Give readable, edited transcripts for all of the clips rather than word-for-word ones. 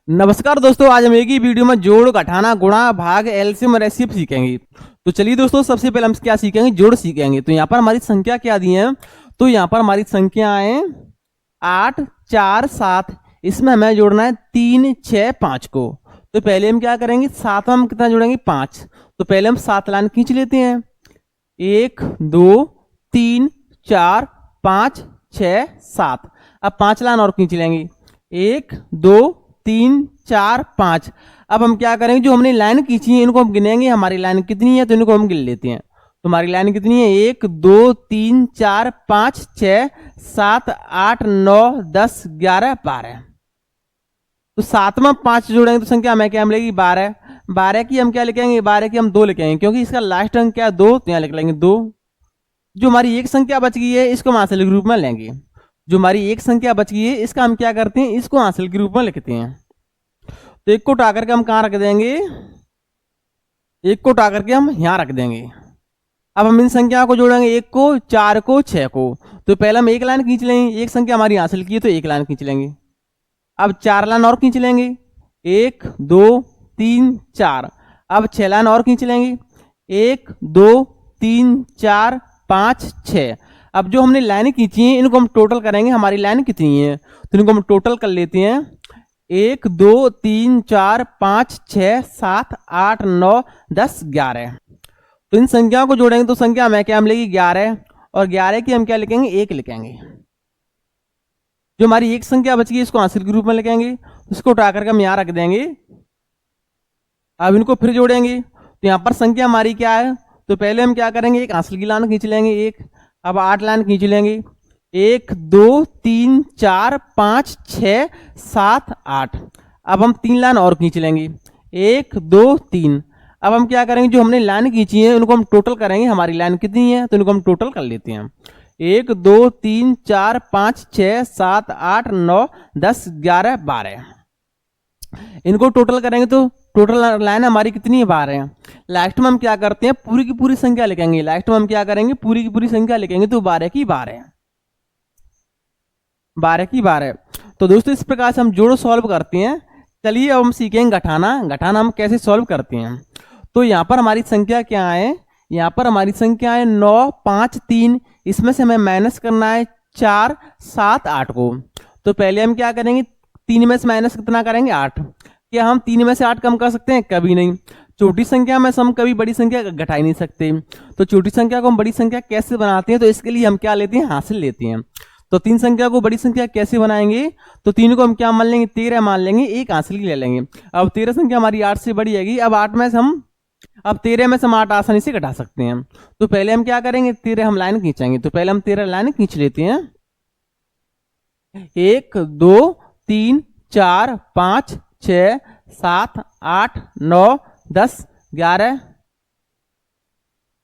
नमस्कार दोस्तों, आज हम एक ही वीडियो में जोड़, घटाना, गुणा, भाग, एलसीएम और एचसीएफ सीखेंगे। तो चलिए दोस्तों, सबसे पहले हम क्या सीखेंगे, जोड़ सीखेंगे। तो यहाँ पर हमारी संख्या क्या दी है, तो यहाँ पर हमारी संख्या है 8, 4, 7। इसमें हमें जोड़ना है 3, 6, 5 को। तो पहले हम क्या करेंगे, 7 में हम कितना जोड़ेंगे, 5। तो पहले हम 7 लाइन खींच लेते हैं। 1, 2, 3, 4, 5, 6, 7। अब 5 लाइन और खींच लेंगे। 1, 2, 3, 4, 5। अब हम क्या करेंगे, जो हमने लाइन खींची है इनको हम गिनेंगे, हमारी लाइन कितनी है तो इनको हम गिन लेते हैं। तो हमारी लाइन कितनी है, 1, 2, 3, 4, 5, 6, 7, 8, 9, 10, 11, 12। तो 7 में 5 जोड़ेंगे तो संख्या हमें क्या मिलेगी, 12। 12 की हम क्या लिखेंगे, 12 की हम 2 लिखेंगे, क्योंकि इसका लास्ट अंक क्या है, 2। तो यहाँ लिख लेंगे 2। जो हमारी एक संख्या बच गई है इसको हम हासिल के रूप में लेंगे। जो हमारी एक संख्या बच गई है इसका हम क्या करते हैं, इसको हासिल के रूप में लिखते हैं। तो एक को उठा करके हम कहाँ रख देंगे, एक को उठा करके हम यहाँ रख देंगे। अब हम इन संख्याओं को जोड़ेंगे, 1 को, 4 को, 6 को। तो पहले हम एक लाइन खींच लेंगे, एक संख्या हमारी हासिल की है तो एक लाइन खींच लेंगे। अब 4 लाइन और खींच लेंगे, 1, 2, 3, 4। अब 6 लाइन और खींच लेंगे, 1, 2, 3, 4, 5, 6। अब जो हमने लाइन खींची है इनको हम टोटल करेंगे, हमारी लाइन कितनी है तो इनको हम टोटल कर लेते हैं। 1, 2, 3, 4, 5, 6, 7, 8, 9, 10, 11। तो इन संख्याओं को जोड़ेंगे तो संख्या हमें क्या मिलेगी, 11। और 11 की हम क्या लिखेंगे, 1 लिखेंगे। जो हमारी एक संख्या बच गई इसको हासिल के रूप में लिखेंगे, उसको उठा करके हम यहाँ रख देंगे। अब इनको फिर जोड़ेंगे तो यहाँ पर संख्या हमारी क्या है, तो पहले हम क्या करेंगे, एक हासिल की लाइन खींच लेंगे, 1। अब 8 लाइन खींच लेंगे, 1, 2, 3, 4, 5, 6, 7, 8। अब हम 3 लाइन और खींच लेंगे, 1, 2, 3। अब हम क्या करेंगे, जो हमने लाइन खींची है उनको हम टोटल करेंगे, हमारी लाइन कितनी है तो इनको हम टोटल कर लेते हैं। 1, 2, 3, 4, 5, 6, 7, 8, 9, 10, 11, 12। इनको टोटल करेंगे तो टोटल लाइन हमारी कितनी है, 12। लास्ट में हम क्या करते हैं, पूरी की पूरी संख्या लिखेंगे। लास्ट में हम क्या करेंगे, पूरी की पूरी संख्या लिखेंगे, तो 12 की 12, 12 की 12। तो दोस्तों इस प्रकार से हम जोड़ सॉल्व करते हैं। चलिए अब हम सीखेंगे घटाना। घटाना हम कैसे सॉल्व करते हैं। तो यहाँ पर हमारी संख्या क्या है, यहाँ पर हमारी संख्या है 9, 5, 3। इसमें से हमें माइनस करना है 4, 7, 8 को। तो पहले हम क्या करेंगे, 3 में से माइनस कितना करेंगे, 8। क्या हम 3 में से 8 कम कर सकते हैं, कभी नहीं। छोटी संख्या में से हम कभी बड़ी संख्या घटा ही नहीं सकते। तो छोटी संख्या को हम बड़ी संख्या कैसे बनाते हैं, तो इसके लिए हम क्या लेते हैं, हासिल लेते हैं। तो 3 संख्या को बड़ी संख्या कैसे बनाएंगे, तो 3 को हम क्या मान लेंगे, 13 मान लेंगे, एक हासिल की ले लेंगे। अब 13 संख्या हमारी 8 से बड़ी आएगी। अब 8 में से हम, अब 13 में से हम 8 आसानी से घटा सकते हैं। तो पहले हम क्या करेंगे, 13 हम लाइन खींचेंगे। तो पहले हम 13 लाइन खींच लेते हैं। 1, 2, 3, 4, 5, 6, 7, 8, 9, 10, 11,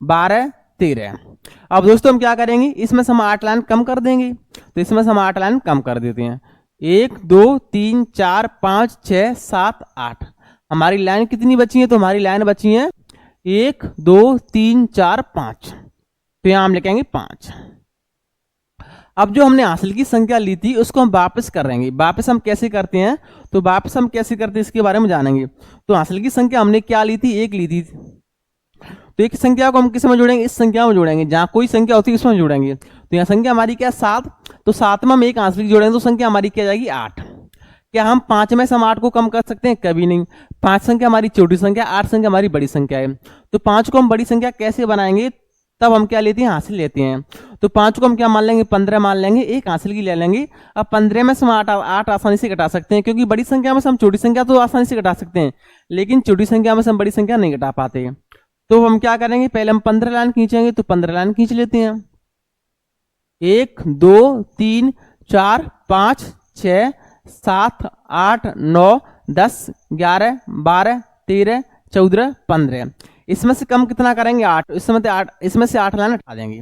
12, 13। अब दोस्तों हम क्या करेंगे, इसमें से हम 8 लाइन कम कर देंगे। तो इसमें से हम 8 लाइन कम कर देते हैं। 1, 2, 3, 4, 5, 6, 7, 8। हमारी लाइन कितनी बची है, तो हमारी लाइन बची है 1, 2, 3, 4, 5। तो यहां हम लिखेंगे 5। अब जो हमने हासिल की संख्या ली थी उसको हम वापस करेंगे। वापस हम कैसे करते हैं, तो वापस हम कैसे करते हैं इसके बारे में जानेंगे। तो हासिल की संख्या हमने क्या ली थी, 1 ली थी। तो एक संख्या को हम किस में जोड़ेंगे, इस संख्या में जोड़ेंगे। जहां कोई संख्या होती है उसमें जोड़ेंगे। तो यहाँ संख्या हमारी क्या है, 7। तो 7 में हम एक हासिल की जोड़ेंगे तो संख्या हमारी क्या जाएगी, 8। क्या हम 5 में से हम 8 को कम कर सकते हैं, कभी नहीं। 5 संख्या हमारी छोटी संख्या, 8 संख्या हमारी बड़ी संख्या है। तो 5 को हम बड़ी संख्या कैसे बनाएंगे, तब हम क्या लेते हैं, हासिल लेते हैं। तो 5 को हम क्या मान लेंगे, 15 मान लेंगे, एक हासिल की ले लेंगे। अब 15 में से हम 8 आसानी से घटा सकते हैं, क्योंकि बड़ी संख्या में से हम छोटी संख्या तो आसानी से घटा सकते हैं, लेकिन छोटी संख्या में से हम बड़ी संख्या नहीं घटा पाते। तो हम क्या करेंगे, पहले हम 15 लाइन खींचेंगे। तो 15 लाइन खींच लेते हैं। 1, 2, 3, 4, 5, 6, 7, 8, 9, 10, 11, 12, 13, 14, 15। इसमें से कम कितना करेंगे, 8। इसमें से 8 लाइन हटा देंगे।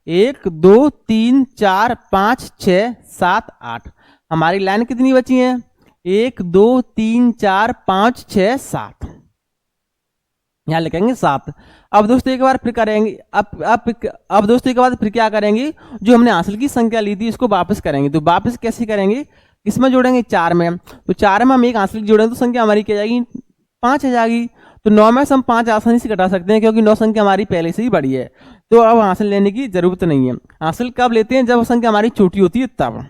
1, 2, 3, 4, 5, 6, 7, 8। हमारी लाइन कितनी बची है, 1, 2, 3, 4, 5, 6, 7। यहाँ लिखेंगे 7। अब दोस्तों एक बार फिर करेंगे, अब दोस्तों एक बार फिर क्या करेंगे, जो हमने हासिल की संख्या ली थी इसको वापस करेंगे। तो वापस कैसे करेंगे, किसमें जोड़ेंगे, 4 में। तो 4 में हम एक आंसलिक जोड़ेंगे तो संख्या हमारी क्या जाएगी, 5 आ जाएगी। तो 9 में से हम 5 आसानी से घटा सकते हैं क्योंकि 9 संख्या हमारी पहले से ही बड़ी है, तो अब हासिल लेने की जरूरत नहीं है। हासिल कब लेते हैं, जब संख्या हमारी छोटी होती है तब।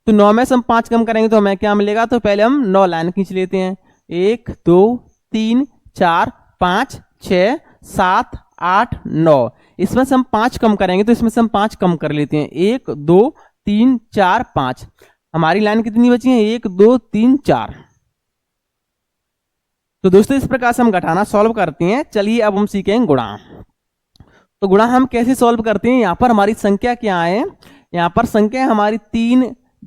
तो 9 में से हम 5 कम करेंगे तो हमें क्या मिलेगा, तो पहले हम 9 लाइन खींच लेते हैं, 1 2 3 4 5 6 7 8 9। इसमें से हम 5 कम करेंगे तो इसमें से हम 5 कम कर लेते हैं, 1 2 3 4 5। हमारी लाइन कितनी बची है, 1 2 3 4। तो दोस्तों इस प्रकार से हम घटाना सॉल्व करते हैं। चलिए अब हम सीखेंगे गुणा। तो गुणा हम कैसे सॉल्व करते हैं, यहाँ पर हमारी संख्या क्या है, यहाँ पर संख्या हमारी 3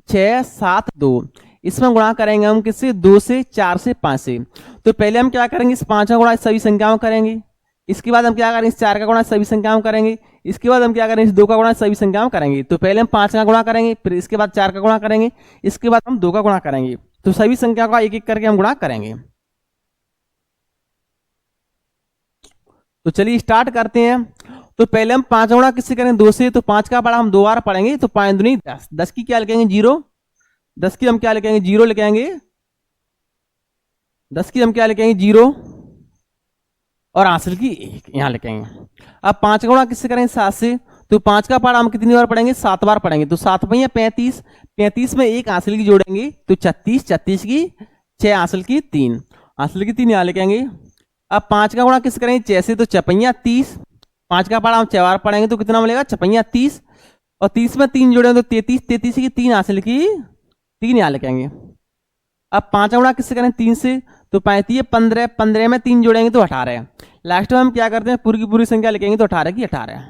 6 7 2। इसमें गुणा करेंगे हम किससे, 2 से 4 से 5 से। तो पहले हम क्या करेंगे, इस 5 का गुणा इस सभी संख्याओं करेंगे। इसके बाद हम क्या करेंगे, इस 4 का गुणा सभी संख्याओं करेंगे। इसके बाद हम क्या करेंगे, इस 2 का गुणा सभी संख्याओं करेंगे। तो पहले हम 5 का गुणा करेंगे, फिर इसके बाद 4 का गुणा करेंगे, इसके बाद हम 2 का गुणा करेंगे। तो सभी संख्याओं का एक एक करके हम गुणा करेंगे। तो चलिए स्टार्ट करते हैं। तो पहले हम 5 गुणा किससे करें, 2 से। तो 5 का पढ़ा हम 2 बार पढ़ेंगे, तो 5 दूनी 10। 10 की क्या लिखेंगे, 0। 10 की हम क्या लिखेंगे, 0 लिखेंगे। 10 की हम क्या लिखेंगे, 0 और हासिल की 1 यहां लिखेंगे। अब 5 का गुणा किससे करेंगे, 7 से। तो 5 का पढ़ा हम कितनी बार पढ़ेंगे, 7 बार पढ़ेंगे। तो 7 में 35, 35 में 1 हासिल की जोड़ेंगे तो 36, 36 की 6 हासिल की 3, हासिल की 3 यहां लिखेंगे। अब 5 का गुणा किससे करेंगे, 6 से। तो 56 30, 5 का पढ़ा हम 6 बार पढ़ेंगे तो कितना मिलेगा, 56 30। और 30 में 3 जोड़ेंगे तो 33, 33 की 3 हासिल की 3 यहां लिखेंगे। अब 5 का गुणा किससे करें, 3 से। तो 35 15, 15 में 3 जोड़ेंगे तो 18। लास्ट में हम क्या करते हैं, पूरी की पूरी संख्या लिखेंगे तो 18 की 18।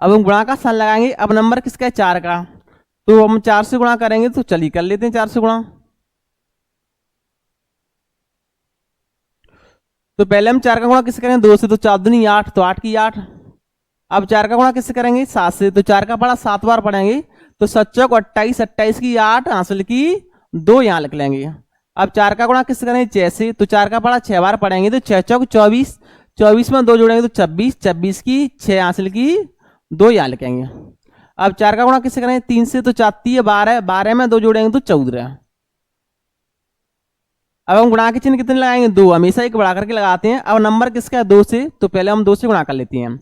अब हम गुणा का साइन लगाएंगे। अब नंबर किसका है, 4 का। तो हम 4 से गुणा करेंगे, तो चलिए कर लेते हैं 4 से गुणा। तो पहले हम 4 का गुणा किससे करेंगे, 2 से। तो 4 दूनी 8, तो 8 की 8। अब 4 का गुणा किससे करेंगे, 7 से। तो 4 का पढ़ा 7 बार पढ़ेंगे तो 7 चौक 28, 28 की 8 हासिल की 2 यहां लिख लेंगे। अब 4 का गुणा किससे करेंगे, 6 से। तो 4 का पढ़ा 6 बार पढ़ेंगे तो 6 चौक 24, 24 में 2 जोड़ेंगे तो 26, 26 की 6 हासिल की 2 यहां लिखेंगे। अब 4 का गुणा किससे करेंगे, 3 से। तो 4 3 12, 12 में 2 जोड़ेंगे तो 14। अब हम गुणा के चिन्ह कितने लगाएंगे, 2। हमेशा एक बढ़ा करके लगाते हैं। अब नंबर किसका है, 2 से। तो पहले हम 2 से गुणा कर लेते हैं।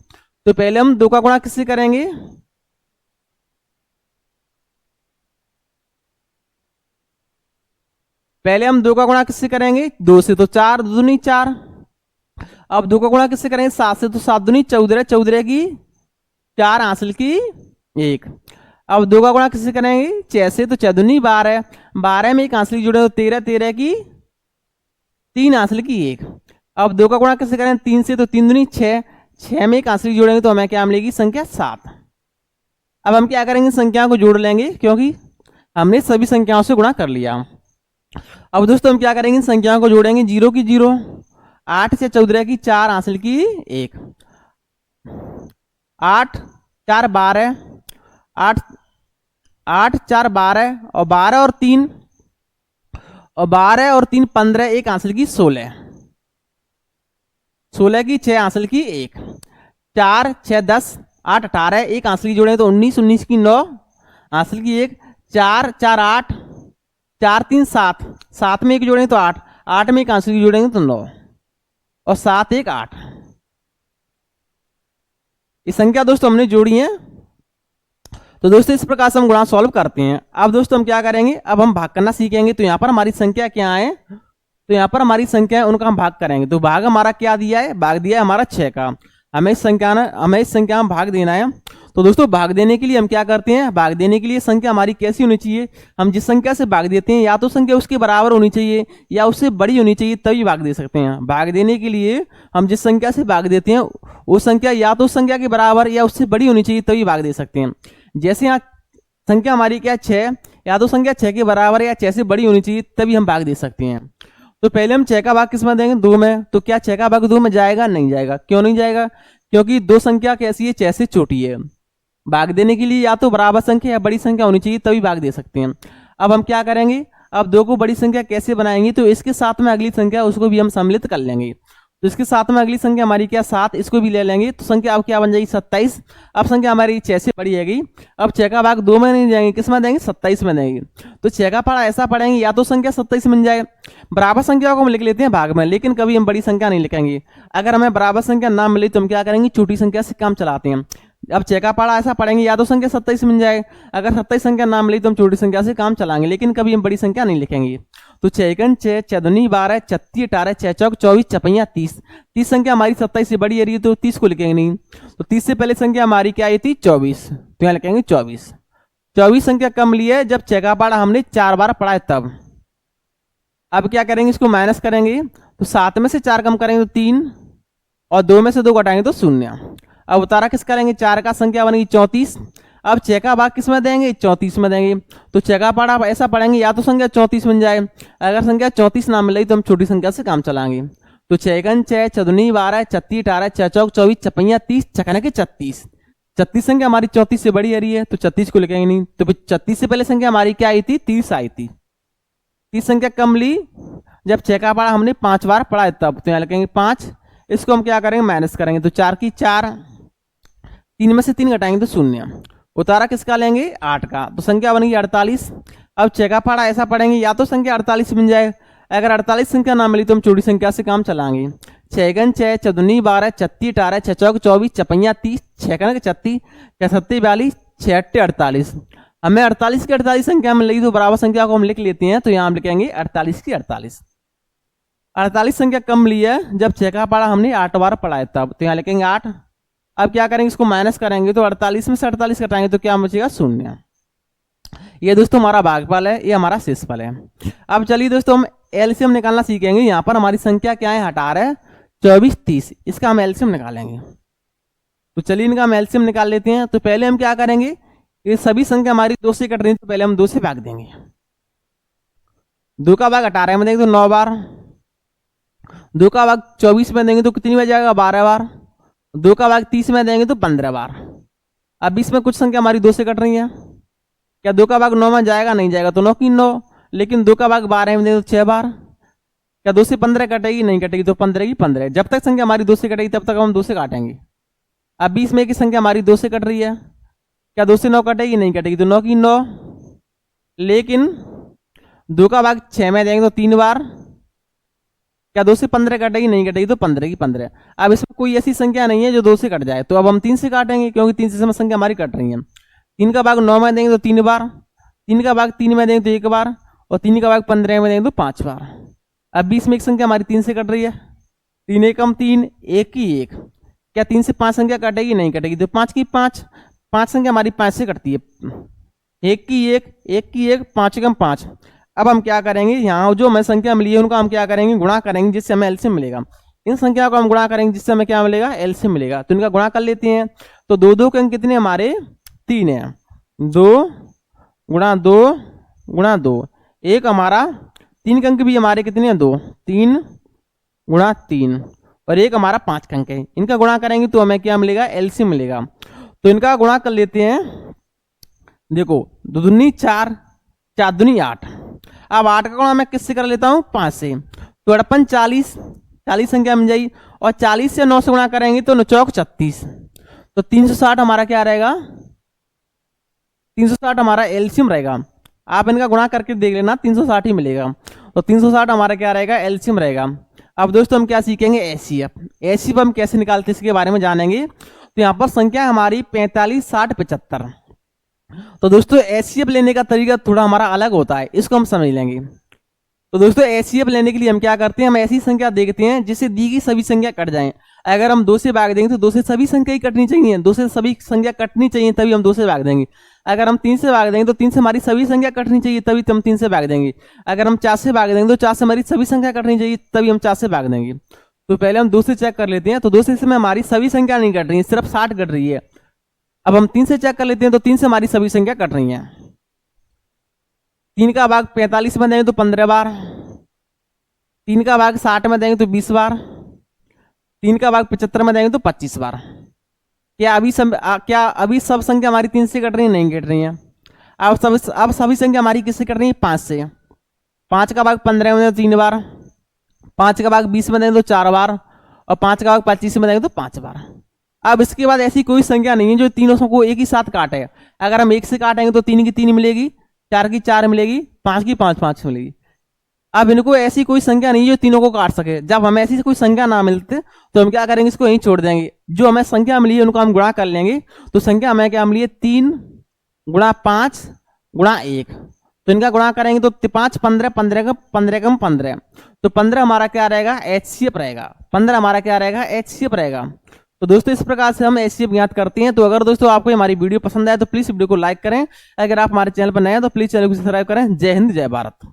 तो पहले हम 2 का गुणा किससे करेंगे, पहले हम 2 का गुणा किससे करेंगे, 2 से। तो 4 दूनी 4। अब 2 का गुणा किससे करेंगे, 7 से। तो 7 दूनी 14, 14 की 4 हासिल की 1। अब 2 का गुणा किससे करेंगे, 6 से। तो 6 दूनी 12, 12 में 1 हासिल जुड़े तो 13, 13 की 3 हासिल की 1। अब 2 का गुणा किससे करें, 3 से। तो 3 दूनी 6, 6 में 1 हासिल जोड़ेंगे तो हमें क्या मिलेगी, संख्या 7। अब हम क्या करेंगे, संख्याओं को जोड़ लेंगे क्योंकि हमने सभी संख्याओं से गुणा कर लिया। अब दोस्तों हम क्या करेंगे, संख्याओं को जोड़ेंगे, 0 की 0, 8 से 14 की 4 हासिल की 1, 8 4 12, 8 8 4 12 और 12 और 3 15, 1 हासिल की 16, 16 की 6 हासिल की 1, 4 6 10, 8 18, 1 हासिल की जोड़ेंगे तो 19, 19 की 9 हासिल की 1, 4 4 8, 4 3 7, 7 में 1 जोड़ेंगे तो 8, 8 में 1 हासिल की जोड़ेंगे तो 9 और 7 1 8। ये संख्या दोस्तों हमने जोड़ी है। तो दोस्तों इस प्रकार से हम गुणा सॉल्व करते हैं। अब दोस्तों हम क्या करेंगे, अब हम भाग करना सीखेंगे। तो यहाँ पर हमारी संख्या क्या है, तो यहाँ पर हमारी संख्या है उनका हम भाग करेंगे। तो भाग हमारा क्या दिया है, भाग दिया है हमारा 6 का। हमें इस संख्या में भाग देना है। तो दोस्तों भाग देने के लिए हम क्या करते हैं, भाग देने के लिए संख्या हमारी कैसी होनी चाहिए, हम जिस संख्या से भाग देते हैं या तो संख्या उसके बराबर होनी चाहिए या उससे बड़ी होनी चाहिए, तभी भाग दे सकते हैं। भाग देने के लिए हम जिस संख्या से भाग देते हैं वो संख्या या तो संख्या के बराबर या उससे बड़ी होनी चाहिए, तभी भाग दे सकते हैं। जैसे यहाँ संख्या हमारी क्या 6, या तो संख्या 6 के बराबर या 6 से बड़ी होनी चाहिए, तभी हम भाग दे सकते हैं। तो पहले हम 6 का भाग किस में देंगे, 2 में। तो क्या 6 का भाग 2 में जाएगा, नहीं जाएगा। क्यों नहीं जाएगा, क्योंकि 2 संख्या कैसी है, 6 से छोटी है। भाग देने के लिए या तो बराबर संख्या या बड़ी संख्या होनी चाहिए, तभी भाग दे सकते हैं। अब हम क्या करेंगे, अब 2 को बड़ी संख्या कैसे बनाएंगे, तो इसके साथ में अगली संख्या उसको भी हम सम्मिलित कर लेंगे। तो इसके साथ में अगली संख्या हमारी क्या 7, इसको भी ले लेंगे तो संख्या अब क्या बन जाएगी 27। अब संख्या हमारी 6 से बड़ी हैगी। अब 6 का भाग 2 में नहीं जाएंगे, किस में देंगे 27 में देंगे। तो 6 का पढ़ा ऐसा पढ़ेंगे या तो संख्या 27 बन जाए, बराबर संख्या को हम लिख लेते हैं भाग में, लेकिन कभी हम बड़ी संख्या नहीं लिखेंगे। अगर हमें बराबर संख्या ना मिले तो हम क्या करेंगे, छोटी संख्या से काम चलाते हैं। अब 6 का पढ़ा ऐसा पढ़ेंगे या तो संख्या 27 बन जाए, अगर 27 संख्या ना मिली तो हम छोटी संख्या से काम चलाएंगे, लेकिन कभी हम बड़ी संख्या नहीं लिखेंगे। तो 6 × 6 6 दूनी 12 36 18 6 चौक 24 चपैया 30। 30 संख्या हमारी 27 से बड़ी आ रही है तो 30 को लिखेंगे नहीं। तो 30 से पहले संख्या हमारी क्या आई थी 24, तो यहाँ लिखेंगे 24। 24 संख्या कम ली है जब 6 का पढ़ा हमने 4 बार पढ़ा है तब। अब क्या करेंगे, इसको माइनस करेंगे तो 7 में से 4 कम करेंगे तो 3 और 2 में से 2 घटाएंगे तो 0। अब उतारा किस करेंगे, 4 का संख्या बनेगी 34। अब 6 का भाग किस में देंगे 34 में देंगे। तो 6 का पढ़ा ऐसा पढ़ेंगे या तो संख्या 34 बन जाए, अगर संख्या 34 ना मिले तो हम छोटी संख्या से काम चलाएंगे। तो 6 × 6 6 दूनी 12 36 18 6 चौक 24 चपैया 30 चकना के 36। 36 संख्या हमारी 34 से बड़ी आ रही है तो 36 को लिखेंगे नहीं। तो 36 से पहले संख्या हमारी क्या आई थी 30 आई थी। 30 संख्या कम ली जब 6 का पढ़ा हमने 5 बार पढ़ा है तब, तो यहाँ लिखेंगे 5। इसको हम क्या करेंगे माइनस करेंगे तो 4 की 4, 3 में से 3 घटाएंगे तो 0। उतारा किसका लेंगे 8 का, तो संख्या बनेगी 48। अब 6 का पढ़ा ऐसा पढ़ेंगे या तो संख्या 48 बन जाए, अगर 48 संख्या ना मिली तो हम छोटी संख्या से काम चलाएंगे। 6 × 6 6 दूनी 12 36 18 6 चौक 24 चपैया 30 6 × 36 6 7 42 6 8 48। हमें 48 की 48 संख्या मिलेगी तो बराबर संख्या को हम लिख लेते हैं, तो यहाँ हम लिखेंगे 48 की 48। 48 संख्या कम ली है जब 6 का पढ़ा हमने 8 बार पढ़ा है तब, तो यहाँ लिखेंगे 8। अब क्या करेंगे, इसको माइनस करेंगे तो 48 में से 48 घटाएंगे तो क्या बचेगा 0। ये दोस्तों हमारा भागफल है, ये हमारा शेषफल है। अब चलिए दोस्तों हम एलसीएम निकालना सीखेंगे। यहाँ पर हमारी संख्या क्या है, 18 24 30, इसका हम एलसीएम निकालेंगे। तो चलिए इनका हम एलसीएम निकाल लेते हैं। तो पहले हम क्या करेंगे, ये सभी संख्या हमारी 2 से कट रही है तो पहले हम 2 से भाग देंगे। 2 का भाग 18 में देंगे तो 9 बार, 2 का भाग 24 में देंगे तो कितनी बार जाएगा 12 बार, 2 का भाग 30 में देंगे तो 15 बार। अब इसमें कुछ संख्या हमारी 2 से कट रही है, क्या 2 का भाग 9 में जाएगा, नहीं जाएगा, तो 9 की 9। लेकिन 2 का भाग 12 में देंगे तो 6 बार, क्या 2 से 15 कटेगी, नहीं कटेगी, तो 15 की 15। जब तक संख्या हमारी 2 से कटेगी तब तक हम 2 से काटेंगे। अब 20 में की संख्या हमारी 2 से कट रही है, क्या 2 से 9 कटेगी, नहीं कटेगी, तो 9 की 9। लेकिन 2 का भाग 6 में देंगे तो 3 बार, क्या 2 से 15 कटेगी, नहीं कटेगी, तो 15 की 15। अब इसमें कोई ऐसी संख्या नहीं है जो 2 से कट जाए, तो अब हम 3 से काटेंगे क्योंकि 3 से संख्या हमारी कट रही है। 3 का भाग 9 में देंगे तो 3 बार, 3 का भाग 3 में देंगे तो 1 बार, और 3 का भाग 15 में देंगे तो 5 बार। अब 20 में एक संख्या हमारी 3 से कट रही है, 3 एकम 3 1 की 1, क्या 3 से 5 संख्या कटेगी, नहीं कटेगी, तो 5 की 5। 5 संख्या हमारी 5 से कटती है, 1 की 1 1 की 1 5 एकम 5। अब हम क्या करेंगे, यहाँ जो हमें संख्या मिली है उनका हम क्या करेंगे गुणा करेंगे, जिससे हमें एलसीएम मिलेगा। इन संख्या को हम गुणा करेंगे जिससे हमें क्या मिलेगा, एलसीएम मिलेगा। तो इनका गुणा कर लेते हैं। तो 2 2 के अंक कितने हमारे 3 है, 2 गुणा 2 गुणा 2। एक हमारा 3 के अंक भी हमारे कितने हैं 2, 3 गुणा 3, और एक हमारा 5 का अंक है। इनका गुणा करेंगे तो हमें क्या मिलेगा, एलसीएम मिलेगा। तो इनका गुणा कर लेते हैं। देखो 2 दूनी 4 4 दूनी 8। अब 8 का गुणा मैं किससे कर लेता हूँ 5 से, तो 58 40 40 संख्या मिल जाएगी, और 40 से 9 से गुणा करेंगे तो 9 चौक 36, तो 360 हमारा क्या रहेगा, 360 हमारा एलसीएम रहेगा। आप इनका गुणा करके देख लेना 360 ही मिलेगा, तो 360 हमारा क्या रहेगा, एलसीएम रहेगा। अब दोस्तों हम क्या सीखेंगे, एचसीएफ। एचसीएफ हम कैसे निकालते हैं इसके बारे में जानेंगे। तो यहाँ पर संख्या हमारी 45 60 75। तो दोस्तों एचसीएफ लेने का तरीका थोड़ा हमारा अलग होता है, इसको हम समझ लेंगे। तो दोस्तों एचसीएफ लेने के लिए हम क्या करते हैं, हम ऐसी संख्या देखते हैं जिससे दी गई सभी संख्या कट जाएं। अगर हम 2 से भाग देंगे तो 2 से सभी संख्या ही कटनी चाहिए, 2 से सभी संख्या कटनी चाहिए तभी हम 2 से भाग देंगे। अगर हम 3 से भाग देंगे तो 3 से हमारी सभी संख्या कटनी चाहिए तभी हम 3 से भाग देंगे। अगर हम 4 से भाग देंगे तो 4 से हमारी सभी संख्या कटनी चाहिए तभी हम 4 से भाग देंगे। तो पहले हम 2 से चेक कर लेते हैं। तो 2 से इसमें हमारी सभी संख्या नहीं कट रही है, सिर्फ 60 कट रही है। अब हम 3 से चेक कर लेते हैं, तो 3 से हमारी सभी संख्या कट रही है। 3 का भाग 45 में देंगे तो 15 बार, 3 का भाग 60 में देंगे तो 20 बार, 3 का भाग 75 में देंगे तो 25 बार। क्या अभी सब संख्या हमारी 3 से कट रही है, नहीं कट रही है। अब सभी संख्या हमारी किससे कट रही है, 5 से। 5 का भाग 15 में देंगे तो 3 बार, 5 का भाग 20 में देंगे तो 4 बार, और 5 का भाग 25 से बनाएंगे तो 5 बार। अब इसके बाद ऐसी कोई संख्या नहीं है जो तीनों को एक ही साथ काटे। अगर हम 1 से काटेंगे तो 3 की 3 मिलेगी, 4 की 4 मिलेगी, 5 की 5 मिलेगी। अब इनको ऐसी कोई संख्या नहीं जो तीनों को काट सके। जब हमें ऐसी कोई संख्या ना मिलते तो हम क्या करेंगे, इसको यहीं छोड़ देंगे। जो हमें संख्या मिली है उनको हम गुणा कर लेंगे। तो संख्या हमें क्या मिली है, 3 गुणा 5 गुणा 1। तो इनका गुणा करेंगे तो 5 15, 15 का 15 तो 15 हमारा क्या रहेगा, HCF रहेगा। 15 हमारा क्या रहेगा, HCF रहेगा। तो दोस्तों इस प्रकार से हम HCF ज्ञात करते हैं। तो अगर दोस्तों आपको हमारी वीडियो पसंद आए तो प्लीज वीडियो को लाइक करें। अगर आप हमारे चैनल पर नए हैं तो प्लीज चैनल को सब्सक्राइब करें। जय हिंद, जय भारत।